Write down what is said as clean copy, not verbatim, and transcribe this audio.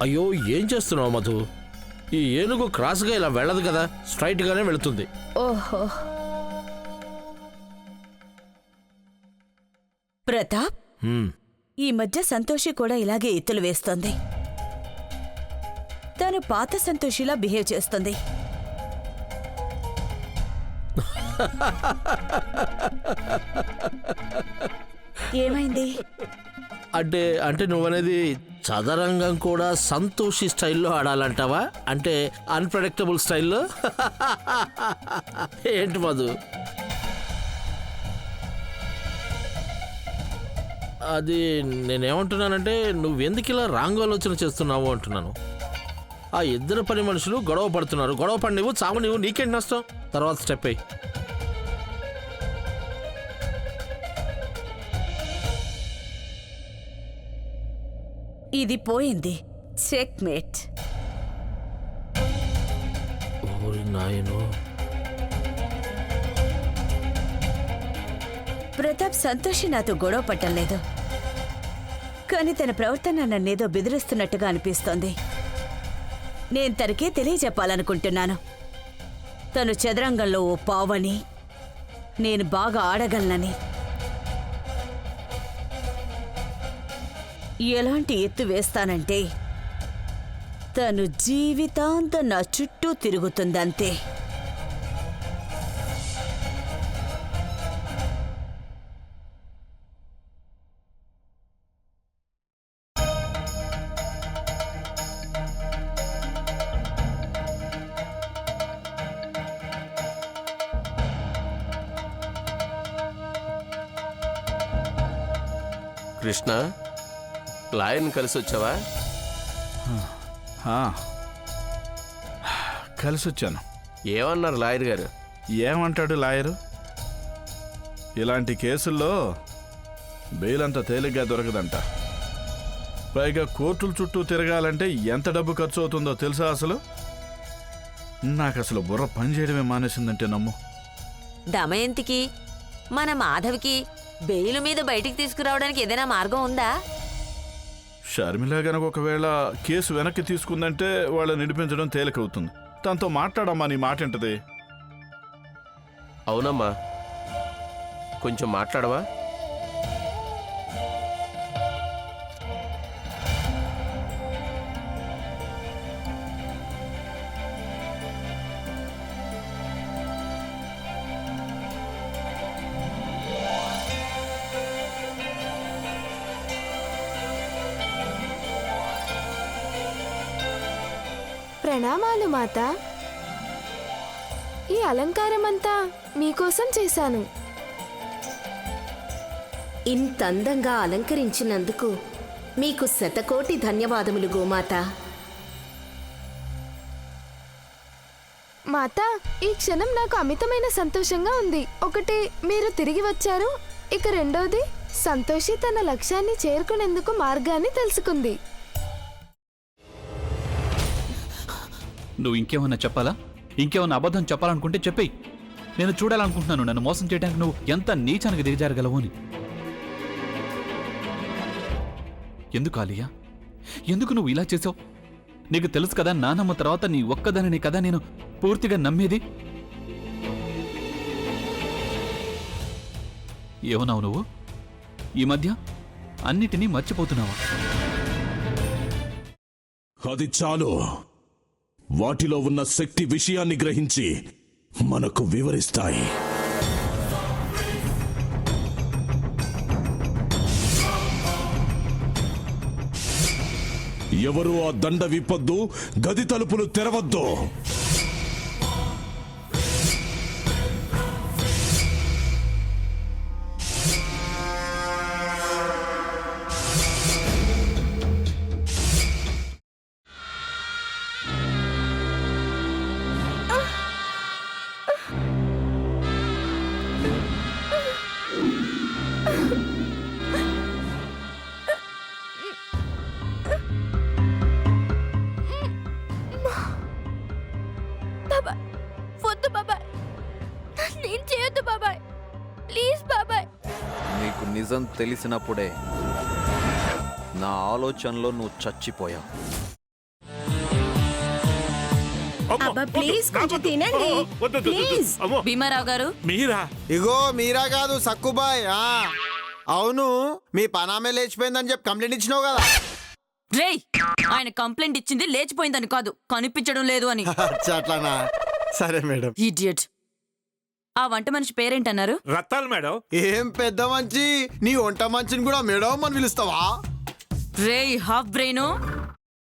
అయ్యో ఏం చేస్తున్నావు మధు? ఈ ఏనుగు క్రాస్గా ఇలా వెళ్ళదు కదా, స్ట్రైట్గానే వెళుతుంది. ఓహో. ప్రతాప్, ఈ మధ్య సంతోషి కూడా ఇలాగే ఎత్తులు వేస్తోంది. తను పాత సంతోషిలా బిహేవ్ చేస్తుంది. ఏమైంది? అంటే అంటే నువ్వనేది చదరంగం కూడా సంతోషి స్టైల్లో ఆడాలంటావా? అంటే అన్ప్రెడిక్టబుల్ స్టైల్లో? ఏంటి మధు? అది నేనేమంటున్నానంటే నువ్వెందుకు ఇలా రాంగ్ ఆలోచన చేస్తున్నావు అంటున్నాను. ఆ ఇద్దరు పని మనుషులు గొడవ పడుతున్నారు. గొడవ పడి నువ్వు చావు, నువ్వు నీకేంటి నష్టం? తర్వాత స్టెప్ అయ్యి ఇది పోయింది. Checkmate. ఓరి నాయనో. ప్రతాప్ సంతోషి నాతో గొడవ పట్టలేదు, కానీ తన ప్రవర్తన నన్నేదో బెదిరిస్తున్నట్టుగా అనిపిస్తోంది. నేను తనకే తెలియజెప్పాలనుకుంటున్నాను. తను చదరంగంలో ఓ పావని, నేను బాగా ఆడగలనని. ఎలాంటి ఎత్తు వేస్తానంటే తను జీవితాంతం నా చుట్టూ తిరుగుతుందంతే. కృష్ణ, లాయర్ని కలిసి వచ్చావా? కలిసి వచ్చాను. ఏమన్నారు లాయర్ గారు? ఏమంటాడు లాయరు? ఇలాంటి కేసుల్లో బెయిల్ అంత తేలిగ్గా దొరకదంట. పైగా కోర్టుల చుట్టూ తిరగాలంటే ఎంత డబ్బు ఖర్చు అవుతుందో తెలుసా? నాకు అసలు బుర్ర పని చేయడమే మానేసిందంటే నమ్ము. దమయంతికి మన మాధవికి బెయిల్ మీద బయటికి తీసుకురావడానికి ఏదైనా మార్గం ఉందా? షర్మిల గనక ఒకవేళ కేసు వెనక్కి తీసుకుందంటే వాళ్ళని నిడిపించడం తేలికవుతుంది. తనతో మాట్లాడమ్మా, నీ మాట ఏంటది? అవునమ్మా, కొంచెం మాట్లాడవా? ప్రణామాలు మాత. ఈ అలంకారమంతా మీకోసం చేశాను. ఇంత అందంగా అలంకరించినందుకు మీకు శతకోటి ధన్యవాదములు గోమాత. మాత, ఈ క్షణం నాకు అమితమైన సంతోషంగా ఉంది. ఒకటి, మీరు తిరిగి వచ్చారు. ఇక రెండోది, సంతోషి తన లక్ష్యాన్ని చేరుకునేందుకు మార్గాన్ని తెలుసుకుంది. నువ్వు ఇంకేమన్నా చెప్పాలా? ఇంకేమన్నా అబద్ధం చెప్పాలనుకుంటే చెప్పేయి. నేను చూడాలనుకుంటున్నాను నన్ను మోసం చేయడానికి నువ్వు ఎంత నీచానికి దిగజారగలవు అని. ఎందుకు ఆలియా, ఎందుకు నువ్వు ఇలా చేసావు? నీకు తెలుసు కదా, నానమ్మ తర్వాత నీ ఒక్కదానిని కదా నేను పూర్తిగా నమ్మేది. ఏమన్నావు నువ్వు? ఈ మధ్య అన్నిటినీ మర్చిపోతున్నావా? అది చాలు. వాటిలో ఉన్న శక్తి విషయాన్ని గ్రహించి మనకు వివరిస్తాయి. ఎవరు ఆ దండ విప్పొద్దు, గది తలుపులు తెరవద్దు. నీకు నిజం తెలిసినప్పుడే నా ఆలోచనలో నువ్వు చచ్చిపోయావు. అబ్బా ప్లీజ్ కొంచెం తినండి ప్లీజ్. భీమారావు గారు మీరా? ఇగో మీరా కాదు సక్కుబాయ్. అవును, మీ పనామే లేచిపోయిందని చెప్పి కంప్లైంట్ ఇచ్చినావు కదా. రేయ్, ఆయన కంప్లైంట్ ఇచ్చింది లేచిపోయిందని కాదు, కనిపించడం లేదు అని. అట్లానా? సరే మేడం. ఇడియట్. ఆ వంట మనిషి పేరేంటన్నారు? రత్తాలు మేడం. ఏం పెద్ద మంచి, నీ వంట మంచిని కూడా మేడం అని పిలుస్తావా? రేయ్ హాఫ్ బ్రెయిన్,